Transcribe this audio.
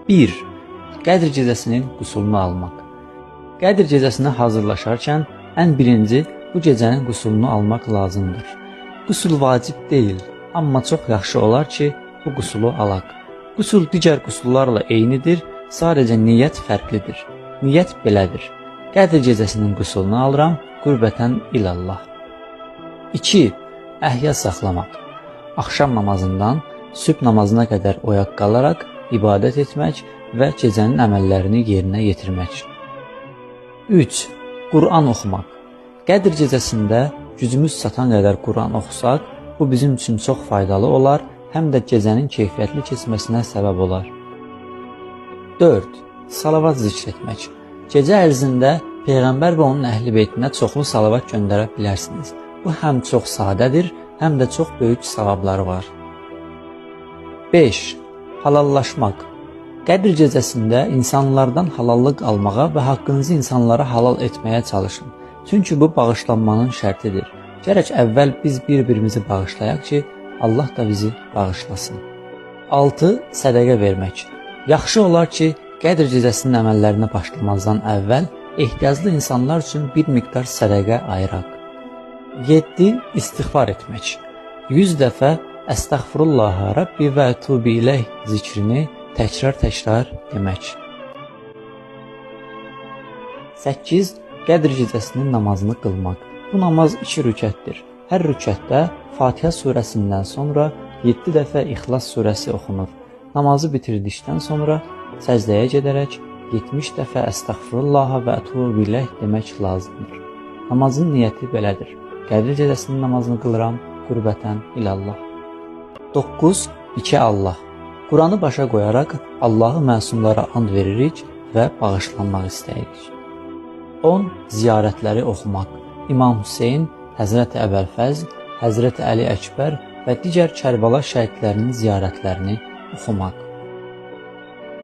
1. Qədr gecəsinin qusulunu almaq. Qədr gecəsinə hazırlaşarkən ən birinci bu gecənin qusulunu almaq lazımdır. Qusul vacib deyil, amma çox yaxşı olar ki, bu qusulu alaq. Qusul digər qusullarla eynidir, sadəcə niyyət fərqlidir. Niyyət belədir: Qədr gecəsinin qusulunu alıram, qürbətən ilallah. 2. Əhya saxlamaq. Axşam namazından sübh namazına qədər oyaq qalaraq ibadət etmək və gecənin əməllərini yerinə yetirmək. 3. Quran oxumaq. Qədr gecəsində gücümüz çatan qədər Quran oxusaq, bu bizim üçün çox faydalı olar, həm də gecənin keyfiyyətli keçməsinə səbəb olar. 4. Salavat zikr etmək. Gecə ərzində Peyğəmbər və onun əhl-i beytinə çoxlu salavat göndərə bilərsiniz. Bu həm çox sadədir, həm də çox böyük savabları var. 5. Halallaşmaq. Qədr gecəsində insanlardan halallıq almağa və haqqınızı insanlara halal etməyə çalışın. Çünki bu bağışlanmanın şərtidir. Gərək əvvəl biz bir-birimizi bağışlayaq ki, Allah da bizi bağışlasın. 6. Sədəqə vermək. Yaxşı olar ki, Qədr gecəsinin əməllərinə başlamazdan əvvəl ehtiyaclı insanlar üçün bir miqdar sədəqə ayıraq. 7. İstiğfar etmək. 100 dəfə Əstəğfirullaha Rabbi və Ətubu İleyh zikrini təkrar demək. 8. Qədr gecəsinin namazını qılmaq. Bu namaz 2 rükətdir. Hər rükətdə Fatihə surəsindən sonra 7 dəfə İxlas surəsi oxunur. Namazı bitirdikdən sonra səcdəyə gedərək 70 dəfə Əstəğfirullaha və Ətubu İleyh demək lazımdır. Namazın niyyəti belədir: Qədr gecəsinin namazını qılıram, qürbətən ilallah. 9. İki Allah. Quranı başa qoyaraq Allahı məsumlara and veririk və bağışlanmaq istəyirik. 10. Ziyarətləri oxumaq. İmam Hüseyn, Həzrəti Əbəlfəzl, Həzrəti Əli Əkbər və digər Kərbəla şəhidlərinin ziyarətlərini oxumaq.